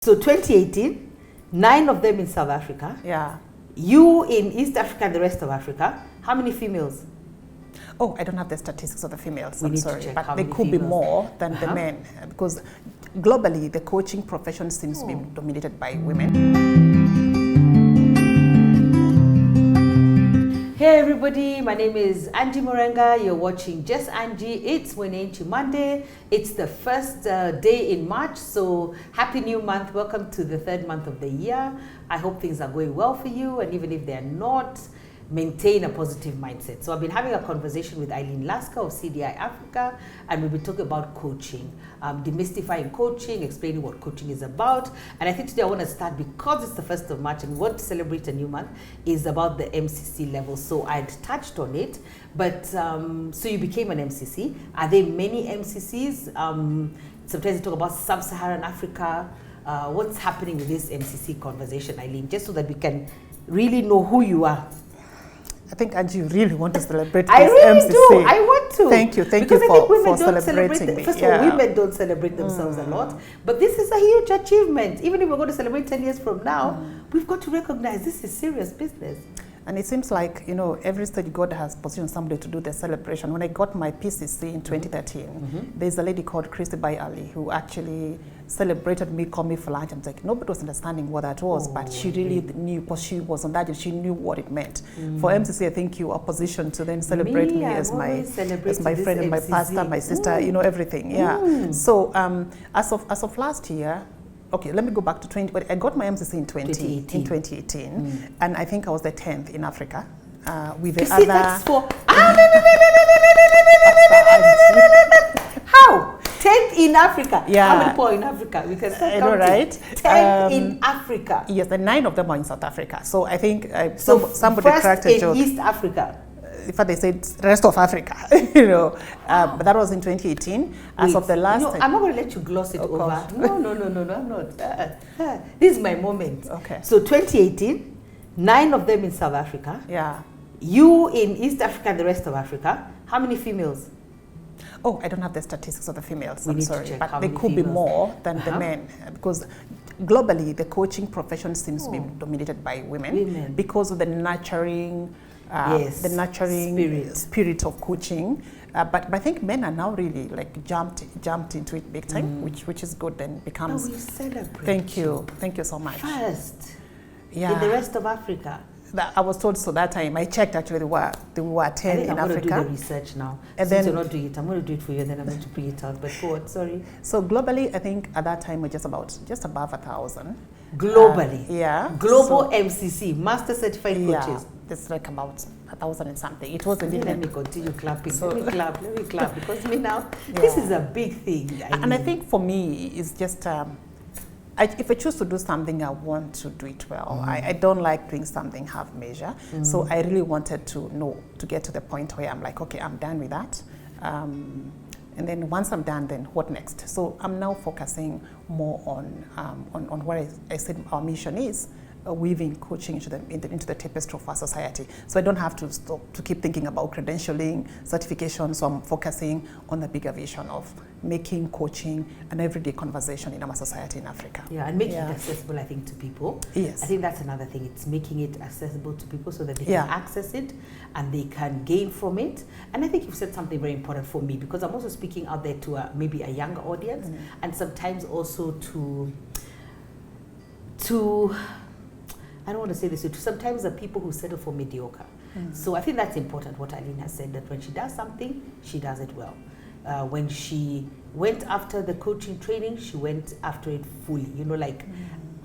So 2018, 9 of them in South Africa. Yeah. You in East Africa and the rest of Africa. How many females? Oh, I don't have the statistics of the females, I'm sorry. Check but they could be more than the men, because globally the coaching profession seems to be dominated by women. Hey everybody, my name is Angie Murenga. You're watching Just Angie. It's Mwangi Monday. It's the first day in March, so happy new month. Welcome to the third month of the year. I hope things are going well for you, and even if they're not, maintain a positive mindset. So I've been having a conversation with Eileen Laskar of CDI-Africa, and we've been talking about coaching, demystifying coaching, explaining what coaching is about. And I think today I want to start, because it's the 1st of March and we want to celebrate a new month, is about the MCC level. So I'd touched on it, but so you became an MCC. Are there many MCCs? Sometimes you talk about Sub-Saharan Africa. What's happening with this MCC conversation, Eileen, just so that we can really know who you are? I think Angie, you really want to celebrate this I really MCC. do. I want to. Thank you for celebrating me. First of all, women don't celebrate themselves a lot, but this is a huge achievement. Even if we're going to celebrate 10 years from now, we've got to recognize this is serious business. And it seems like, you know, every stage God has positioned somebody to do the celebration. When I got my PCC in 2013, there's a lady called Christy Ali who actually celebrated me, called me for lunch. I'm like, nobody was understanding what that was, but she really knew, because she was on that and she knew what it meant. For MCC, I think you are positioned to then celebrate me as my friend and my pastor, my sister, you know, everything. Yeah. So as of last year, okay, let me go back to 20. I got my MCC in 2018, and I think I was the 10th in Africa. With the other. That's for how 10th in Africa? Yeah. How many people are in Africa? We can start counting. Right? 10th in Africa. Yes, and 9 of them are in South Africa. So I think somebody cracked a joke. East Africa. In fact, they said rest of Africa, you know. But that was in 2018. As of the last, I'm not going to let you gloss it over. No, I'm not. This is my moment. Okay. So 2018, 9 of them in South Africa. Yeah. You in East Africa and the rest of Africa. How many females? Oh, I don't have the statistics of the females. I'm sorry, but they could be more than the men, because globally the coaching profession seems to be dominated by women because of the nurturing. Spirit of coaching, but I think men are now really like jumped into it big time, which is good. Then becomes. We celebrate. Thank you so much. First, in the rest of Africa. I was told so that time. I checked, actually there were 10 in Africa. I'm going to do the research now. And since you're not doing it, I'm going to do it for you, and then I'm going to bring it out. But go on, sorry. So globally, I think at that time we're just above 1,000. Globally, Global MCC, Master Certified Coaches. It's like about 1,000 and something. It wasn't even. Let me continue clapping. Let me clap because this is a big thing. And I think for me, it's just. If I choose to do something, I want to do it well. I don't like doing something half measure. So I really wanted to get to the point where I'm like, okay, I'm done with that. And then once I'm done, then what next? So I'm now focusing more on what I said our mission is, weaving coaching into the tapestry of our society. So I don't have to stop to keep thinking about credentialing, certification. So I'm focusing on the bigger vision of making coaching an everyday conversation in our society in Africa. Yeah, and making it accessible, I think, to people. Yes. I think that's another thing. It's making it accessible to people so that they can access it and they can gain from it. And I think you've said something very important for me, because I'm also speaking out there to maybe a younger audience, and sometimes also to I don't want to say this, sometimes the people who settle for mediocre. So I think that's important, what Eileen has said, that when she does something, she does it well. When she went after the coaching training, she went after it fully,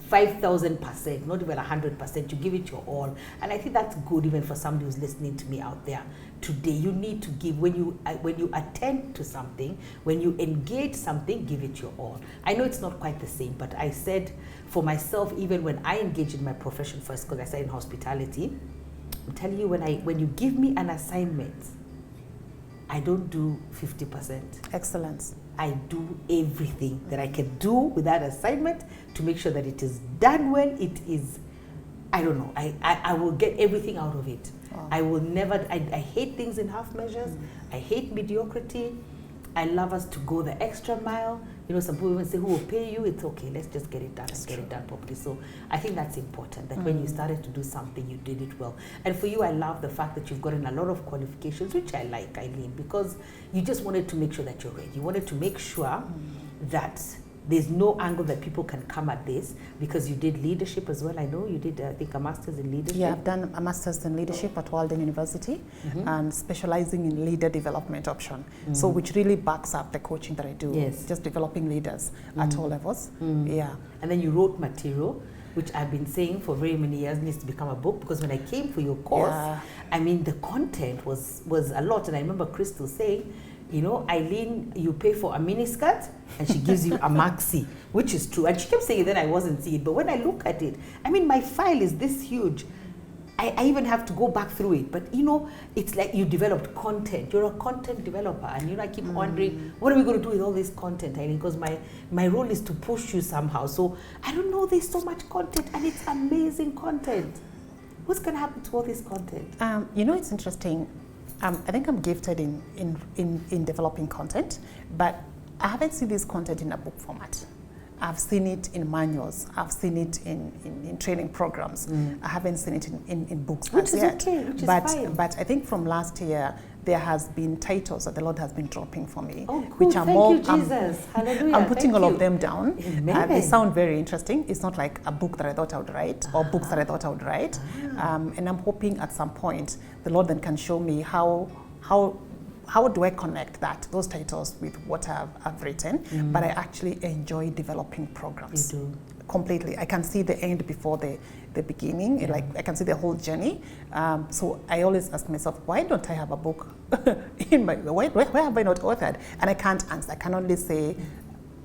5,000%, not even 100%. You give it your all. And I think that's good even for somebody who's listening to me out there today. You need to give, when you attend to something, when you engage something, give it your all. I know it's not quite the same, but I said for myself, even when I engage in my profession first, because I started in hospitality, I'm telling you, when you give me an assignment, I don't do 50%. Excellence. I do everything that I can do with that assignment to make sure that it is done well. It is, I don't know, I will get everything out of it. Wow. I will never, I hate things in half measures. I hate mediocrity. I love us to go the extra mile, You know, some people even say, who will pay you? It's okay, let's just get it done and get it done properly. So I think that's important, that when you started to do something, you did it well. And for you, I love the fact that you've gotten a lot of qualifications, which I like, Eileen, because you just wanted to make sure that you're ready. You wanted to make sure that there's no angle that people can come at this, because you did leadership as well. I know you did, I think, a master's in leadership. Yeah, I've done a master's in leadership at Walden University and specializing in leader development option. So which really backs up the coaching that I do. Yes. Just developing leaders at all levels. Yeah. And then you wrote material, which I've been saying for very many years needs to become a book, because when I came for your course, I mean, the content was a lot. And I remember Crystal saying, you know, Eileen, you pay for a miniskirt and she gives you a maxi, which is true. And she kept saying that I wasn't seeing it. But when I look at it, I mean, my file is this huge. I even have to go back through it. But, you know, it's like you developed content. You're a content developer. And, you know, I keep wondering, what are we going to do with all this content, Eileen? Because my role is to push you somehow. So I don't know, there's so much content and it's amazing content. What's going to happen to all this content? You know, it's interesting. I think I'm gifted in developing content, but I haven't seen this content in a book format. I've seen it in manuals. I've seen it in training programs. I haven't seen it in books which is yet. Okay, which is fine. But I think from last year, there has been titles that the Lord has been dropping for me. Oh, good. Which are Thank more, you, Jesus. Hallelujah. I'm putting Thank all you. of them down. They sound very interesting. It's not like a book that I thought I would write or books that I thought I would write. And I'm hoping at some point the Lord then can show me how do I connect those titles with what I've written. But I actually enjoy developing programs. You do. Completely. I can see the end before the beginning. Like I can see the whole journey. So I always ask myself, why don't I have a book in my, where have I not authored? And I can't answer. I can only say,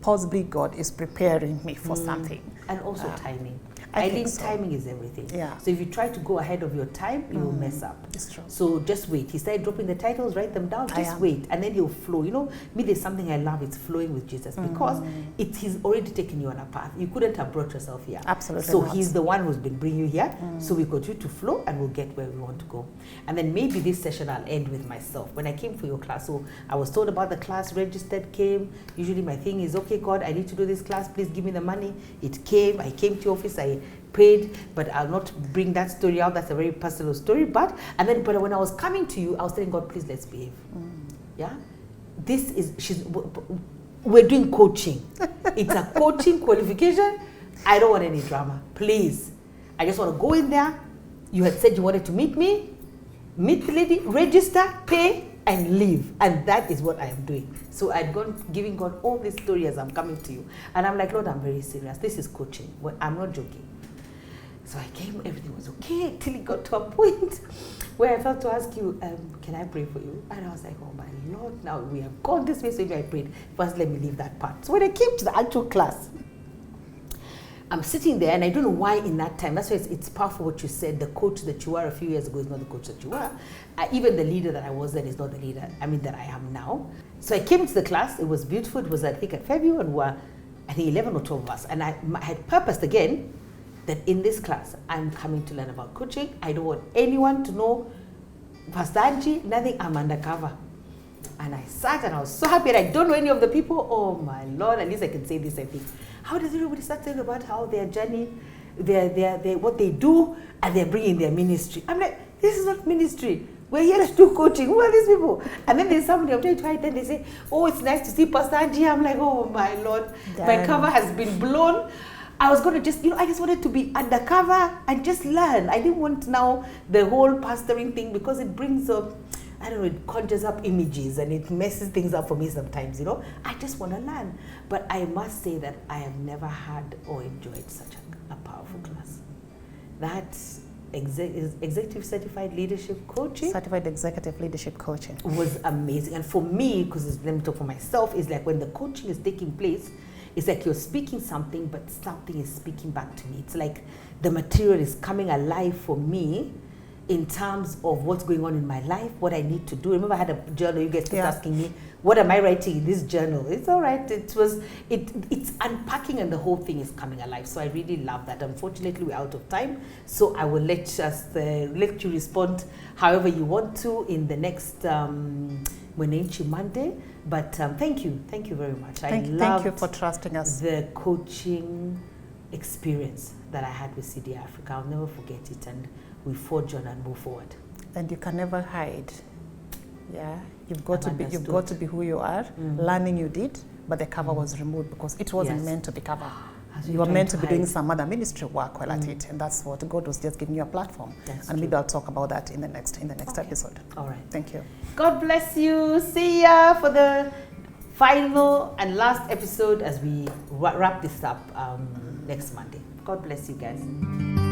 possibly God is preparing me for something. And also timing. I think think so. timing is everything. Yeah. So if you try to go ahead of your time, you will mess up. It's true. So just wait. He started dropping the titles, write them down, just wait. And then he'll flow. You know, me, there's something I love, it's flowing with Jesus, because he's already taken you on a path. You couldn't have brought yourself here. Absolutely So not. he's the one who's been bringing you here. So we continue to flow and we'll get where we want to go. And then maybe this session I'll end with myself. When I came for your class, so I was told about the class, registered, came. Usually my thing is, okay, God, I need to do this class, please give me the money. It came, I came to your office, I prayed, but I'll not bring that story out. That's a very personal story. But when I was coming to you, I was telling God, please, let's behave. Yeah, we're doing coaching. It's a coaching qualification. I don't want any drama, please. I just want to go in there. You had said you wanted to meet me, meet the lady, register, pay, and leave. And that is what I am doing. So I'd gone giving God all this story as I'm coming to you. And I'm like, Lord, I'm very serious. This is coaching. I'm not joking. So I came, everything was okay, till it got to a point where I felt to ask you, can I pray for you? And I was like, oh my Lord, now we have gone this way, so maybe I prayed. First, let me leave that part. So when I came to the actual class, I'm sitting there, and I don't know why in that time, that's why it's powerful what you said, the coach that you were a few years ago is not the coach that you were. Even the leader that I was then is not the leader, that I am now. So I came to the class, it was beautiful, it was I think at February, and were, I think 11 or 12 of us. And I had purposed again, that in this class, I'm coming to learn about coaching. I don't want anyone to know, Pastor Angie, nothing, I'm undercover. And I sat and I was so happy, and I don't know any of the people. Oh my Lord, at least I can say this, I think. How does everybody start talking about how their journey, what they do, and they're bringing their ministry? I'm like, this is not ministry. We're here to do coaching. Who are these people? And then there's somebody, I'm trying to write, then they say, oh, it's nice to see Pastor Angie. I'm like, oh my Lord, my cover has been blown. I was going to just, I just wanted to be undercover and just learn. I didn't want now the whole pastoring thing, because it brings up, it conjures up images and it messes things up for me sometimes, I just want to learn. But I must say that I have never had or enjoyed such a powerful class. That executive certified leadership coaching. Certified executive leadership coaching. Was amazing. And for me, because let me talk for myself, is like when the coaching is taking place, it's like you're speaking something, but something is speaking back to me. It's like the material is coming alive for me in terms of what's going on in my life, what I need to do. Remember, I had a journal. You guys kept asking me, what am I writing in this journal? It's all right. It's unpacking, and the whole thing is coming alive. So I really love that. Unfortunately, we're out of time. So I will let you respond however you want to in the next Mwenenchi Monday. But thank you very much. Thank you for trusting us. The coaching experience that I had with CDI-Africa. I'll never forget it, and we forge on and move forward. And you can never hide. Yeah, you've got to be who you are. Learning you did, but the cover was removed because it wasn't meant to be covered. You were meant to be doing some other ministry work while at it, and that's what God was just giving you a platform. And maybe I'll talk about that in the next episode. All right. Thank you. God bless you. See ya for the final and last episode as we wrap this up next Monday. God bless you guys.